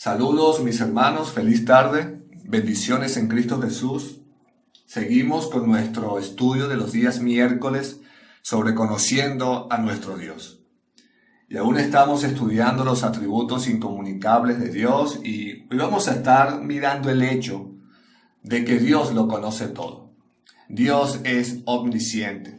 Saludos mis hermanos, feliz tarde, bendiciones en Cristo Jesús. Seguimos con nuestro estudio de los días miércoles sobre conociendo a nuestro Dios. Y aún estamos estudiando los atributos incomunicables de Dios y hoy vamos a estar mirando el hecho de que Dios lo conoce todo. Dios es omnisciente.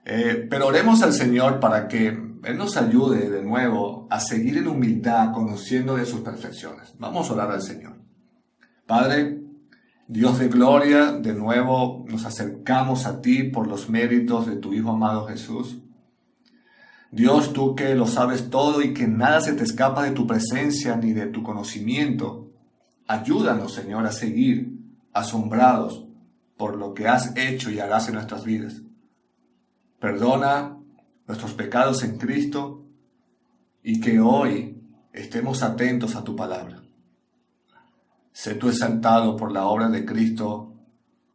Pero oremos al Señor para que Él nos ayude de nuevo a seguir en humildad, conociendo de sus perfecciones. Vamos a orar al Señor. Padre, Dios de gloria, de nuevo nos acercamos a ti por los méritos de tu Hijo amado Jesús. Dios, tú que lo sabes todo y que nada se te escapa de tu presencia ni de tu conocimiento, ayúdanos, Señor, a seguir asombrados por lo que has hecho y harás en nuestras vidas. Perdona nuestros pecados en Cristo y que hoy estemos atentos a tu palabra. Sé tú exaltado por la obra de Cristo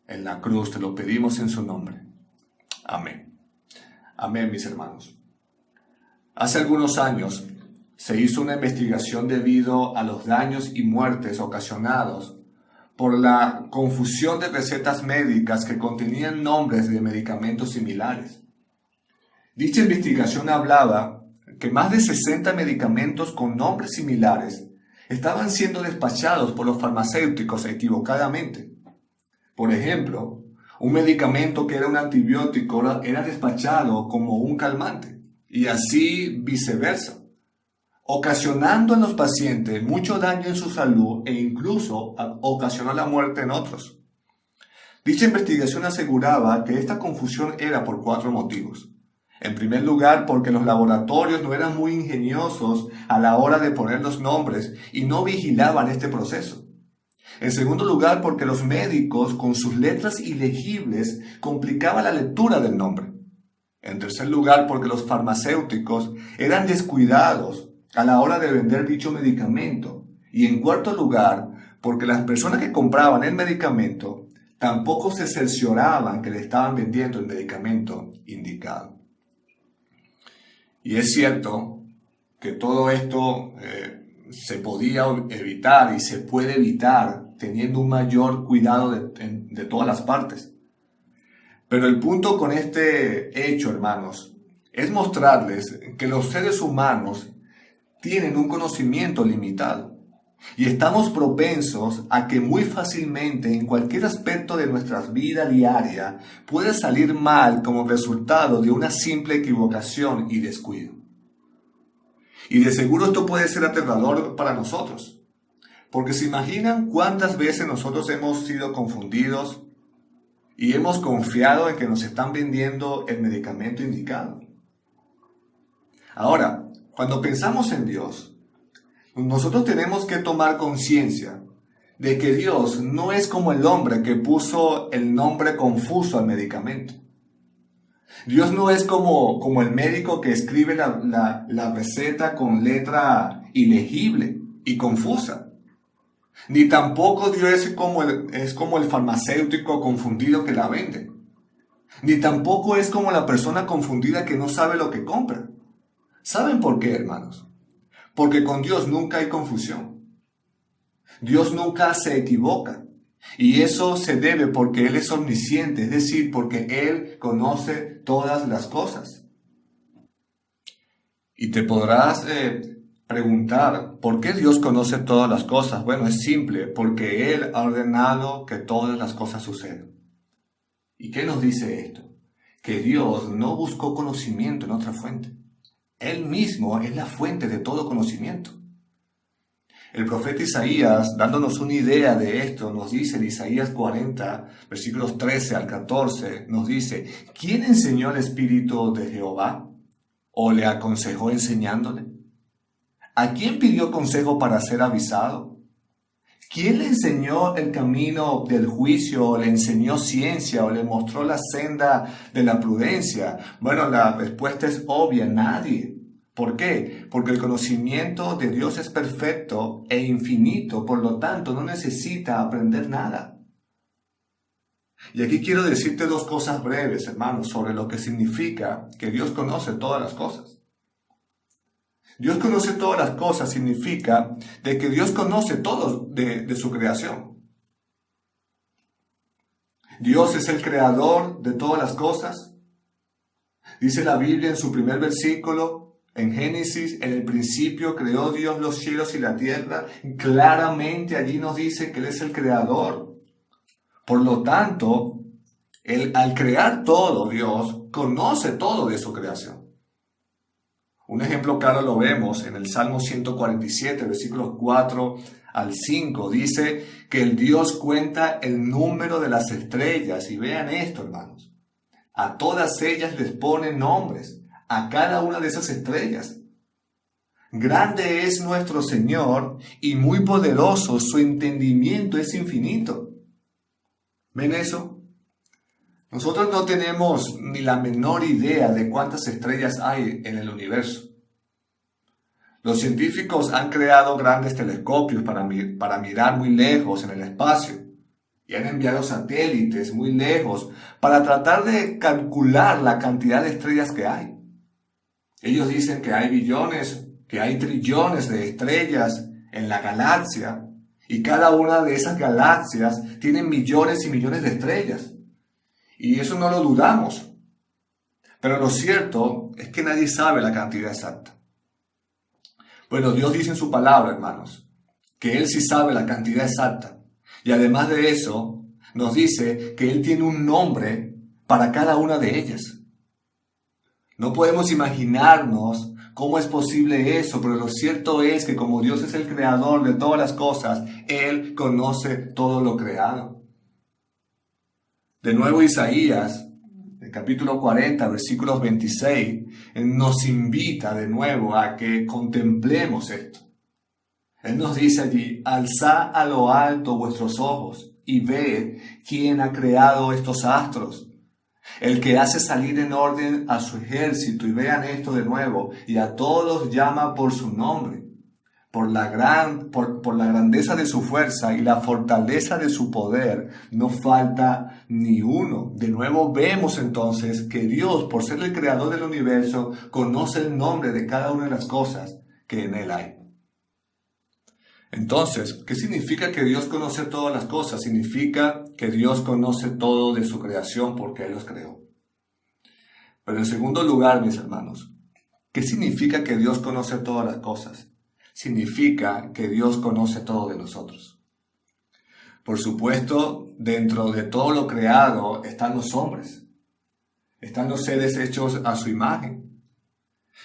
en la cruz, te lo pedimos en su nombre. Amén. Amén, mis hermanos. Hace algunos años se hizo una investigación debido a los daños y muertes ocasionados por la confusión de recetas médicas que contenían nombres de medicamentos similares. Dicha investigación hablaba que más de 60 medicamentos con nombres similares estaban siendo despachados por los farmacéuticos equivocadamente. Por ejemplo, un medicamento que era un antibiótico era despachado como un calmante y así viceversa, ocasionando en los pacientes mucho daño en su salud e incluso ocasionó la muerte en otros. Dicha investigación aseguraba que esta confusión era por 4 motivos. En primer lugar, porque los laboratorios no eran muy ingeniosos a la hora de poner los nombres y no vigilaban este proceso. En segundo lugar, porque los médicos con sus letras ilegibles complicaban la lectura del nombre. En tercer lugar, porque los farmacéuticos eran descuidados a la hora de vender dicho medicamento. Y en cuarto lugar, porque las personas que compraban el medicamento tampoco se cercioraban que le estaban vendiendo el medicamento indicado. Y es cierto que todo esto se podía evitar y se puede evitar teniendo un mayor cuidado de todas las partes. Pero el punto con este hecho, hermanos, es mostrarles que los seres humanos tienen un conocimiento limitado y estamos propensos a que muy fácilmente en cualquier aspecto de nuestra vida diaria puede salir mal como resultado de una simple equivocación y descuido. Y de seguro esto puede ser aterrador para nosotros, porque se imaginan cuántas veces nosotros hemos sido confundidos y hemos confiado en que nos están vendiendo el medicamento indicado. Ahora, cuando pensamos en Dios, nosotros tenemos que tomar conciencia de que Dios no es como el hombre que puso el nombre confuso al medicamento. Dios no es como el médico que escribe la receta con letra ilegible y confusa. Ni tampoco Dios es como el farmacéutico confundido que la vende. Ni tampoco es como la persona confundida que no sabe lo que compra. ¿Saben por qué, hermanos? Porque con Dios nunca hay confusión. Dios nunca se equivoca. Y eso se debe porque Él es omnisciente, es decir, porque Él conoce todas las cosas. Y te podrás preguntar, ¿por qué Dios conoce todas las cosas? Bueno, es simple, porque Él ha ordenado que todas las cosas sucedan. ¿Y qué nos dice esto? Que Dios no buscó conocimiento en otra fuente. Él mismo es la fuente de todo conocimiento. El profeta Isaías, dándonos una idea de esto, nos dice en Isaías 40, versículos 13 al 14, nos dice, ¿quién enseñó el Espíritu de Jehová? ¿O le aconsejó enseñándole? ¿A quién pidió consejo para ser avisado? ¿Quién le enseñó el camino del juicio, o le enseñó ciencia, o le mostró la senda de la prudencia? Bueno, la respuesta es obvia, nadie. ¿Por qué? Porque el conocimiento de Dios es perfecto e infinito, por lo tanto no necesita aprender nada. Y aquí quiero decirte 2 cosas breves, hermanos, sobre lo que significa que Dios conoce todas las cosas. Dios conoce todas las cosas significa de que Dios conoce todo de su creación. Dios es el creador de todas las cosas. Dice la Biblia en su primer versículo, en Génesis, en el principio creó Dios los cielos y la tierra. Claramente allí nos dice que Él es el creador. Por lo tanto, al crear todo, Dios conoce todo de su creación. Un ejemplo claro lo vemos en el Salmo 147, versículos 4 al 5. Dice que el Dios cuenta el número de las estrellas. Y vean esto, hermanos. A todas ellas les pone nombres, a cada una de esas estrellas. Grande es nuestro Señor y muy poderoso, su entendimiento es infinito. ¿Ven eso? Nosotros no tenemos ni la menor idea de cuántas estrellas hay en el universo. Los científicos han creado grandes telescopios para mirar muy lejos en el espacio y han enviado satélites muy lejos para tratar de calcular la cantidad de estrellas que hay. Ellos dicen que hay billones, que hay trillones de estrellas en la galaxia y cada una de esas galaxias tiene millones y millones de estrellas. Y eso no lo dudamos. Pero lo cierto es que nadie sabe la cantidad exacta. Bueno, Dios dice en su palabra, hermanos, que Él sí sabe la cantidad exacta. Y además de eso, nos dice que Él tiene un nombre para cada una de ellas. No podemos imaginarnos cómo es posible eso, pero lo cierto es que como Dios es el creador de todas las cosas, Él conoce todo lo creado. De nuevo Isaías, en capítulo 40, versículos 26, nos invita de nuevo a que contemplemos esto. Él nos dice allí, alzad a lo alto vuestros ojos y ved quién ha creado estos astros. El que hace salir en orden a su ejército, y vean esto de nuevo, y a todos llama por su nombre. Por la grandeza de su fuerza y la fortaleza de su poder, no falta ni uno. De nuevo vemos entonces que Dios, por ser el creador del universo, conoce el nombre de cada una de las cosas que en Él hay. Entonces, ¿qué significa que Dios conoce todas las cosas? Significa que Dios conoce todo de su creación porque Él los creó. Pero en segundo lugar, mis hermanos, ¿qué significa que Dios conoce todas las cosas? Significa que Dios conoce todo de nosotros. Por supuesto, dentro de todo lo creado están los hombres, están los seres hechos a su imagen.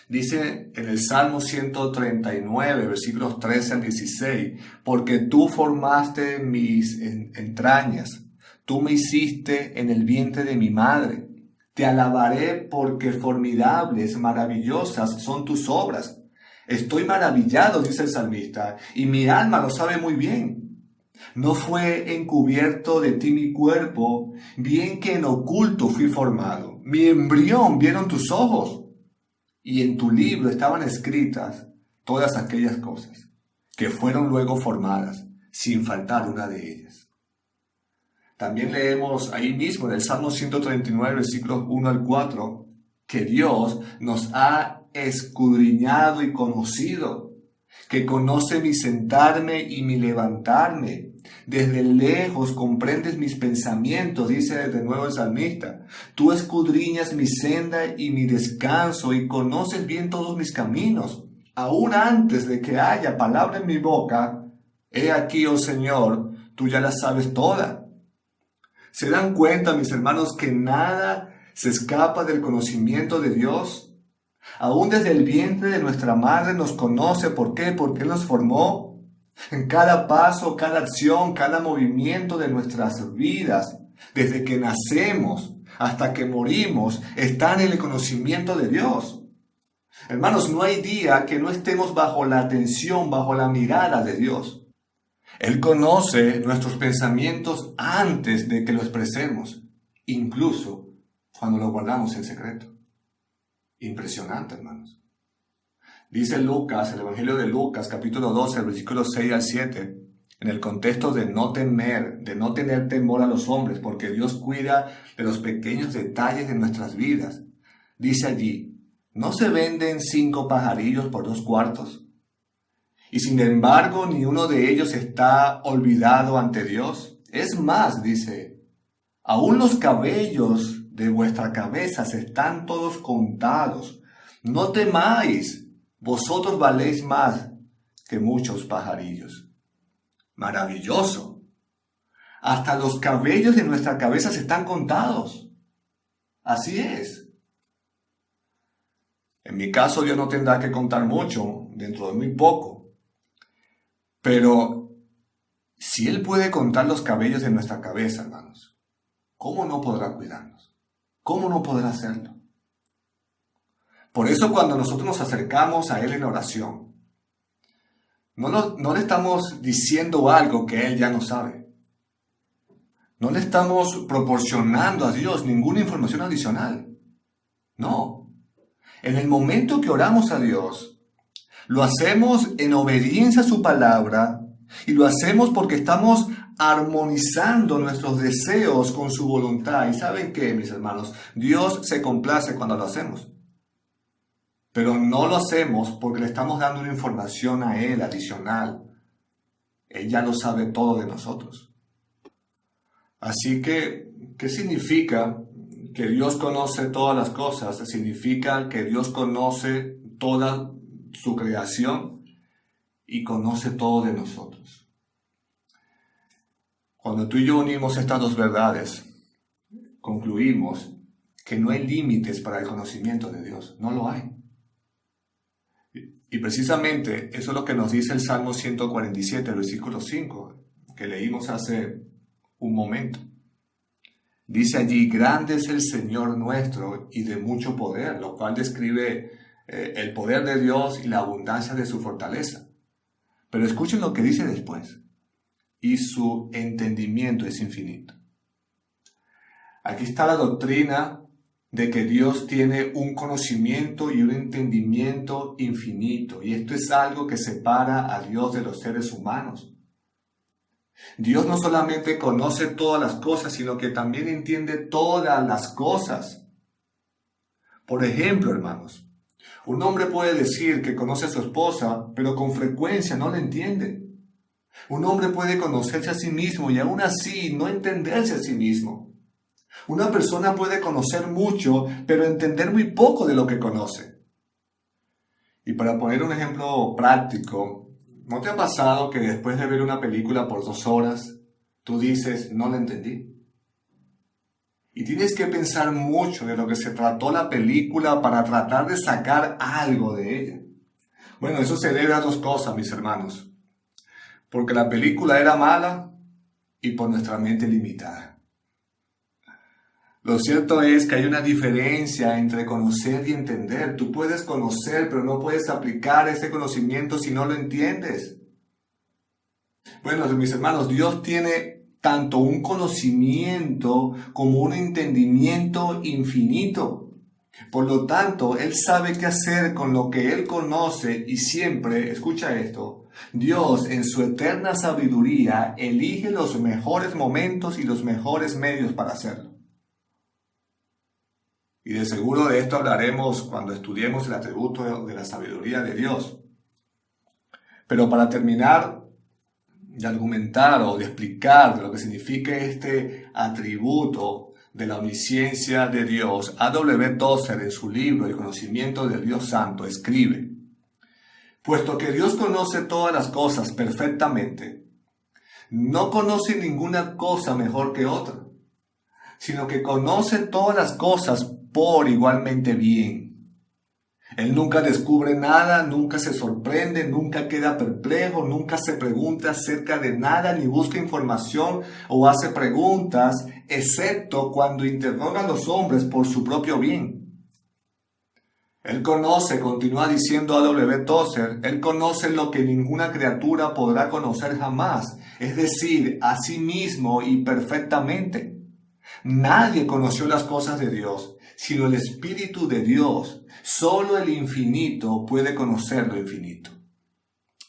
Dice en el Salmo 139, versículos 13 al 16, porque tú formaste mis entrañas, tú me hiciste en el vientre de mi madre. Te alabaré porque formidables, maravillosas son tus obras. Estoy maravillado, dice el salmista, y mi alma lo sabe muy bien. No fue encubierto de ti mi cuerpo, bien que en oculto fui formado. Mi embrión vieron tus ojos, y en tu libro estaban escritas todas aquellas cosas, que fueron luego formadas, sin faltar una de ellas. También leemos ahí mismo en el Salmo 139, versículos 1 al 4, que Dios nos ha escudriñado y conocido, que conoce mi sentarme y mi levantarme. Desde lejos comprendes mis pensamientos, dice de nuevo el salmista. Tú escudriñas mi senda y mi descanso y conoces bien todos mis caminos. Aún antes de que haya palabra en mi boca, he aquí, oh Señor, tú ya la sabes toda. ¿Se dan cuenta, mis hermanos, que nada se escapa del conocimiento de Dios? Aún desde el vientre de nuestra madre nos conoce. ¿Por qué? Porque Él nos formó. En cada paso, cada acción, cada movimiento de nuestras vidas, desde que nacemos hasta que morimos, está en el conocimiento de Dios. Hermanos, no hay día que no estemos bajo la atención, bajo la mirada de Dios. Él conoce nuestros pensamientos antes de que lo expresemos, incluso cuando lo guardamos en secreto. Impresionante, hermanos. Dice Lucas, el Evangelio de Lucas, capítulo 12, versículos 6 al 7, en el contexto de no temer, de no tener temor a los hombres, porque Dios cuida de los pequeños detalles de nuestras vidas. Dice allí, ¿No se venden 5 pajarillos por 2 cuartos? Y sin embargo, ni uno de ellos está olvidado ante Dios. Es más, dice, aún los cabellos de vuestra cabeza están todos contados. No temáis, vosotros valéis más que muchos pajarillos. Maravilloso. Hasta los cabellos de nuestra cabeza están contados. Así es. En mi caso, Dios no tendrá que contar mucho, dentro de muy poco. Pero si Él puede contar los cabellos de nuestra cabeza, hermanos, ¿cómo no podrá cuidarnos? ¿Cómo no podrá hacerlo? Por eso cuando nosotros nos acercamos a Él en oración, no le estamos diciendo algo que Él ya no sabe. No le estamos proporcionando a Dios ninguna información adicional. No. En el momento que oramos a Dios, lo hacemos en obediencia a su palabra y lo hacemos porque estamos armonizando nuestros deseos con su voluntad. ¿Y saben qué, mis hermanos? Dios se complace cuando lo hacemos. Pero no lo hacemos porque le estamos dando una información a Él adicional. Él ya lo sabe todo de nosotros. Así que, ¿qué significa que Dios conoce todas las cosas? Significa que Dios conoce toda su creación y conoce todo de nosotros. Cuando tú y yo unimos estas dos verdades, concluimos que no hay límites para el conocimiento de Dios. No lo hay. Y precisamente eso es lo que nos dice el Salmo 147, versículo 5, que leímos hace un momento. Dice allí, grande es el Señor nuestro y de mucho poder, lo cual describe el poder de Dios y la abundancia de su fortaleza. Pero escuchen lo que dice después. Y su entendimiento es infinito. Aquí está la doctrina de que Dios tiene un conocimiento y un entendimiento infinito. Y esto es algo que separa a Dios de los seres humanos. Dios no solamente conoce todas las cosas, sino que también entiende todas las cosas. Por ejemplo, hermanos, un hombre puede decir que conoce a su esposa, pero con frecuencia no la entiende. Un hombre puede conocerse a sí mismo y aún así no entenderse a sí mismo. Una persona puede conocer mucho, pero entender muy poco de lo que conoce. Y para poner un ejemplo práctico, ¿no te ha pasado que después de ver una película por 2 horas, tú dices, no la entendí? Y tienes que pensar mucho de lo que se trató la película para tratar de sacar algo de ella. Bueno, eso se debe a 2 cosas, mis hermanos. Porque la película era mala y por nuestra mente limitada. Lo cierto es que hay una diferencia entre conocer y entender. Tú puedes conocer, pero no puedes aplicar ese conocimiento si no lo entiendes. Bueno, mis hermanos, Dios tiene tanto un conocimiento como un entendimiento infinito. Por lo tanto, Él sabe qué hacer con lo que Él conoce y siempre, escucha esto, Dios en su eterna sabiduría elige los mejores momentos y los mejores medios para hacerlo. Y de seguro de esto hablaremos cuando estudiemos el atributo de la sabiduría de Dios. Pero para terminar de argumentar o de explicar lo que significa este atributo de la omnisciencia de Dios, A.W. Tozer en su libro El conocimiento del Dios Santo escribe: puesto que Dios conoce todas las cosas perfectamente, no conoce ninguna cosa mejor que otra, sino que conoce todas las cosas por igualmente bien. Él nunca descubre nada, nunca se sorprende, nunca queda perplejo, nunca se pregunta acerca de nada, ni busca información o hace preguntas, excepto cuando interroga a los hombres por su propio bien. Él conoce, continúa diciendo A.W. Tozer, Él conoce lo que ninguna criatura podrá conocer jamás, es decir, a sí mismo y perfectamente. Nadie conoció las cosas de Dios, sino el Espíritu de Dios. Solo el infinito puede conocer lo infinito.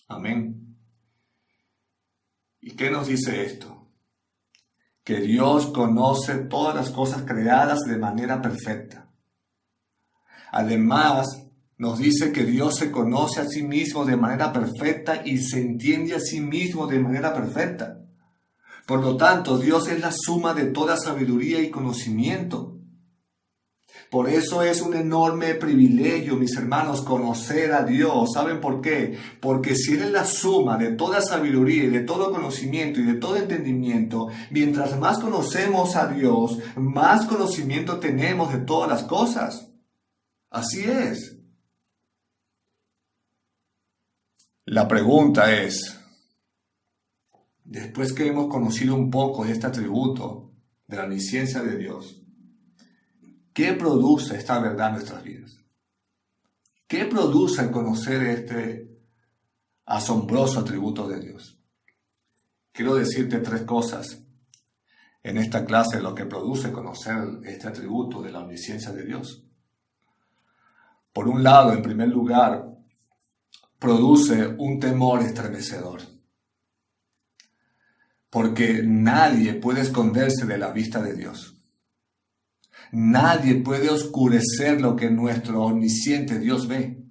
Amén. ¿Y qué nos dice esto? Que Dios conoce todas las cosas creadas de manera perfecta. Además, nos dice que Dios se conoce a sí mismo de manera perfecta y se entiende a sí mismo de manera perfecta. Por lo tanto, Dios es la suma de toda sabiduría y conocimiento. Por eso es un enorme privilegio, mis hermanos, conocer a Dios. ¿Saben por qué? Porque si Él es la suma de toda sabiduría y de todo conocimiento y de todo entendimiento, mientras más conocemos a Dios, más conocimiento tenemos de todas las cosas. Así es. La pregunta es, después que hemos conocido un poco de este atributo de la omnisciencia de Dios, ¿qué produce esta verdad en nuestras vidas? ¿Qué produce el conocer este asombroso atributo de Dios? Quiero decirte 3 cosas en esta clase de lo que produce conocer este atributo de la omnisciencia de Dios. Por un lado, en primer lugar, produce un temor estremecedor. Porque nadie puede esconderse de la vista de Dios. Nadie puede oscurecer lo que nuestro omnisciente Dios ve.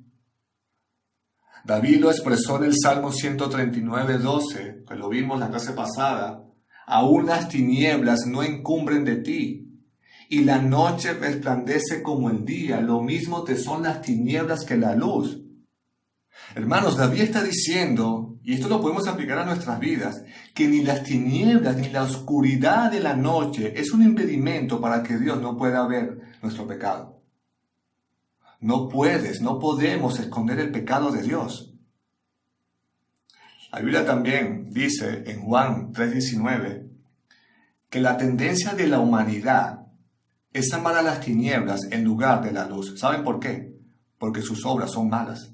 David lo expresó en el Salmo 139:12, que lo vimos la clase pasada. Aún las tinieblas no encumbren de ti, y la noche resplandece como el día. Lo mismo te son las tinieblas que la luz. Hermanos, David está diciendo, y esto lo podemos aplicar a nuestras vidas, que ni las tinieblas ni la oscuridad de la noche es un impedimento para que Dios no pueda ver nuestro pecado. No podemos esconder el pecado de Dios. La Biblia también dice en Juan 3:19 que la tendencia de la humanidad es amar a las tinieblas en lugar de la luz. ¿Saben por qué? Porque sus obras son malas.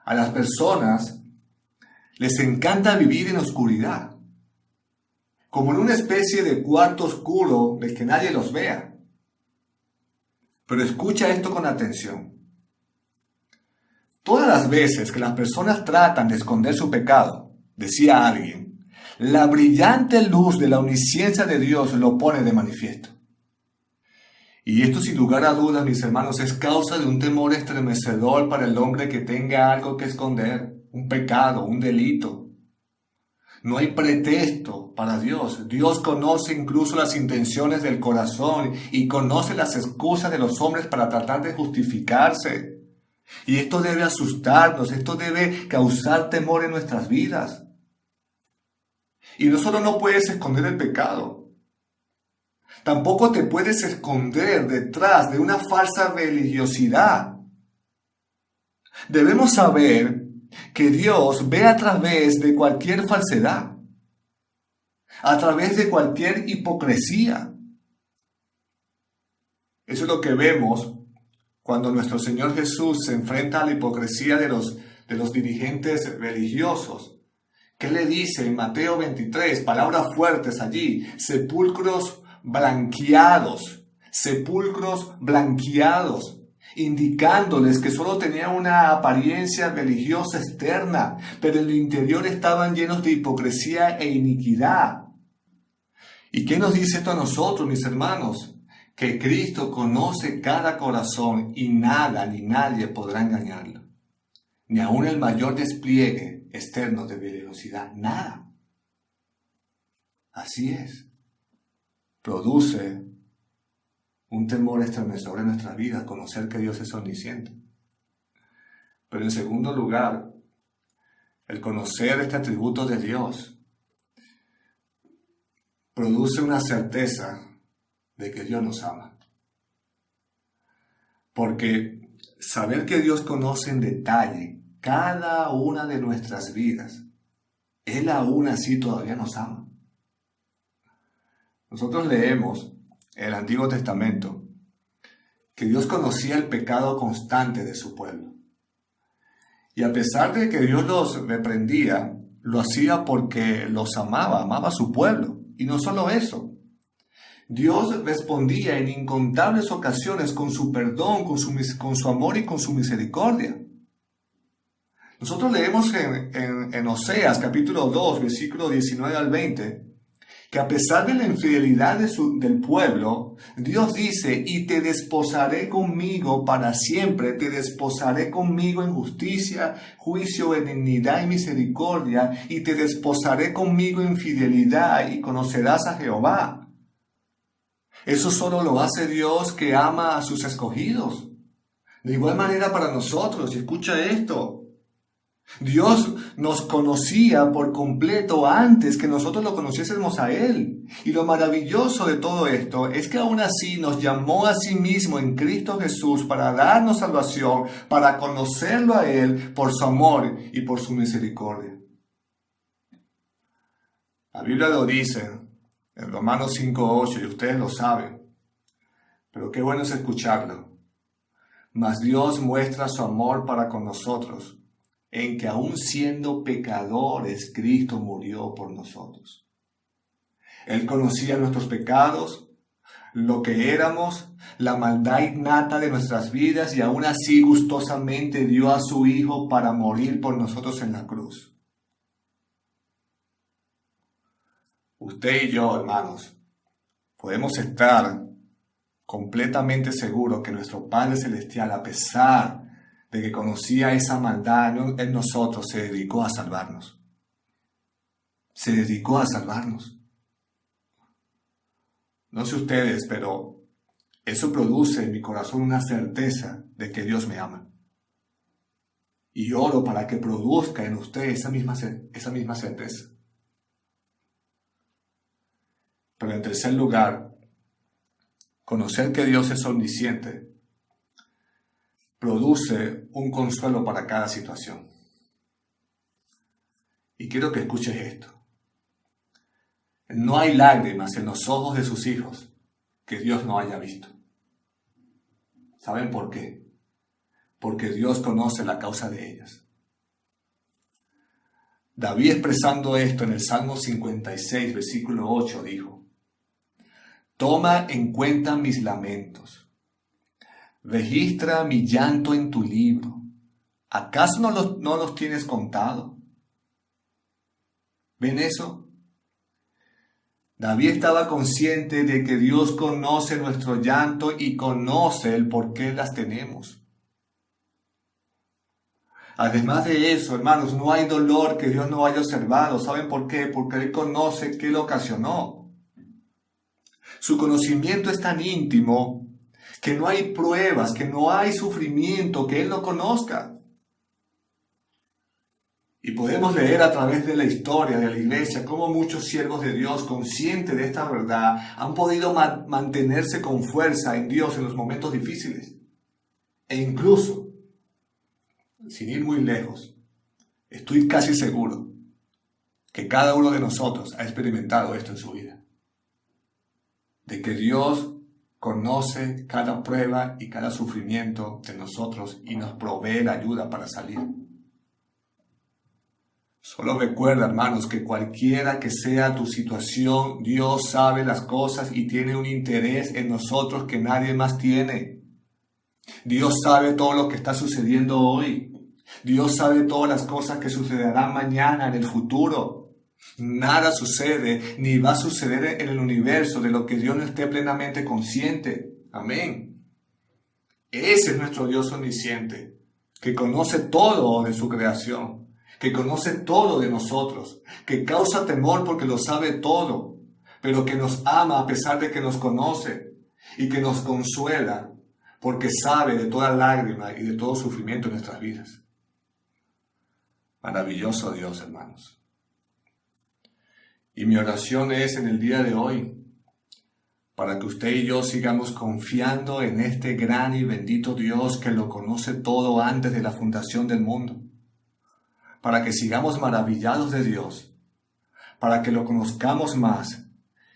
A las personas les encanta vivir en oscuridad, como en una especie de cuarto oscuro de que nadie los vea. Pero escucha esto con atención. Todas las veces que las personas tratan de esconder su pecado, decía alguien, la brillante luz de la omnisciencia de Dios lo pone de manifiesto. Y esto, sin lugar a dudas, mis hermanos, es causa de un temor estremecedor para el hombre que tenga algo que esconder, un pecado, un delito. No hay pretexto para Dios. Dios conoce incluso las intenciones del corazón y conoce las excusas de los hombres para tratar de justificarse. Y esto debe asustarnos, esto debe causar temor en nuestras vidas. Y no solo no puedes esconder el pecado, tampoco te puedes esconder detrás de una falsa religiosidad. Debemos saber que Dios ve a través de cualquier falsedad, a través de cualquier hipocresía. Eso es lo que vemos cuando nuestro Señor Jesús se enfrenta a la hipocresía de los dirigentes religiosos. ¿Qué le dice en Mateo 23? Palabras fuertes allí: sepulcros blanqueados, indicándoles que solo tenían una apariencia religiosa externa, pero en el interior estaban llenos de hipocresía e iniquidad. ¿Y qué nos dice esto a nosotros, mis hermanos? Que Cristo conoce cada corazón y nada ni nadie podrá engañarlo. Ni aun el mayor despliegue externo de religiosidad, nada. Así es. Produce un temor estremecedor en nuestras vidas, conocer que Dios es omnisciente. Pero en segundo lugar, el conocer este atributo de Dios produce una certeza de que Dios nos ama. Porque saber que Dios conoce en detalle cada una de nuestras vidas, Él aún así todavía nos ama. Nosotros leemos en el Antiguo Testamento que Dios conocía el pecado constante de su pueblo. Y a pesar de que Dios los reprendía, lo hacía porque los amaba a su pueblo. Y no solo eso. Dios respondía en incontables ocasiones con su perdón, con su amor y con su misericordia. Nosotros leemos en Oseas capítulo 2, versículo 19 al 20, que a pesar de la infidelidad del pueblo, Dios dice, y te desposaré conmigo para siempre, te desposaré conmigo en justicia, juicio, benignidad y misericordia, y te desposaré conmigo en fidelidad, y conocerás a Jehová. Eso solo lo hace Dios, que ama a sus escogidos. De igual manera para nosotros, y escucha esto, Dios nos conocía por completo antes que nosotros lo conociésemos a Él. Y lo maravilloso de todo esto es que aún así nos llamó a sí mismo en Cristo Jesús para darnos salvación, para conocerlo a Él por su amor y por su misericordia. La Biblia lo dice en Romanos 5:8 y ustedes lo saben, pero qué bueno es escucharlo. Mas Dios muestra su amor para con nosotros, en que aun siendo pecadores, Cristo murió por nosotros. Él conocía nuestros pecados, lo que éramos, la maldad innata de nuestras vidas, y aún así gustosamente dio a su Hijo para morir por nosotros en la cruz. Usted y yo, hermanos, podemos estar completamente seguros que nuestro Padre Celestial, a pesar de que conocía esa maldad en nosotros, se dedicó a salvarnos. Se dedicó a salvarnos. No sé ustedes, pero eso produce en mi corazón una certeza de que Dios me ama. Y oro para que produzca en usted esa misma certeza. Pero en tercer lugar, conocer que Dios es omnisciente produce un consuelo para cada situación. Y quiero que escuches esto. No hay lágrimas en los ojos de sus hijos que Dios no haya visto. ¿Saben por qué? Porque Dios conoce la causa de ellas. David, expresando esto en el Salmo 56, versículo 8, dijo: Toma en cuenta mis lamentos. Registra mi llanto en tu libro. ¿Acaso no los tienes contado? ¿Ven eso? David estaba consciente de que Dios conoce nuestro llanto y conoce el por qué las tenemos. Además de eso, hermanos, no hay dolor que Dios no haya observado. ¿Saben por qué? Porque Él conoce qué lo ocasionó. Su conocimiento es tan íntimo que no hay pruebas, que no hay sufrimiento que Él no conozca. Y podemos leer a través de la historia de la iglesia cómo muchos siervos de Dios, conscientes de esta verdad, han podido mantenerse con fuerza en Dios en los momentos difíciles. E incluso, sin ir muy lejos, estoy casi seguro que cada uno de nosotros ha experimentado esto en su vida. De que Dios conoce cada prueba y cada sufrimiento de nosotros y nos provee la ayuda para salir. Solo recuerda, hermanos, que cualquiera que sea tu situación, Dios sabe las cosas y tiene un interés en nosotros que nadie más tiene. Dios sabe todo lo que está sucediendo hoy. Dios sabe todas las cosas que sucederán mañana, en el futuro. Nada sucede ni va a suceder en el universo de lo que Dios no esté plenamente consciente. Amén. Ese es nuestro Dios omnisciente, que conoce todo de su creación, que conoce todo de nosotros, que causa temor porque lo sabe todo, pero que nos ama a pesar de que nos conoce y que nos consuela porque sabe de toda lágrima y de todo sufrimiento en nuestras vidas. Maravilloso Dios, hermanos. Y mi oración es en el día de hoy, para que usted y yo sigamos confiando en este gran y bendito Dios que lo conoce todo antes de la fundación del mundo. Para que sigamos maravillados de Dios, para que lo conozcamos más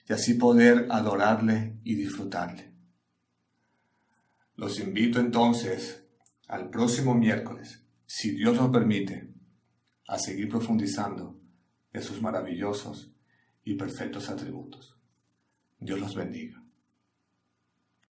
y así poder adorarle y disfrutarle. Los invito entonces al próximo miércoles, si Dios nos permite, a seguir profundizando en sus maravillosos y perfectos atributos. Dios los bendiga.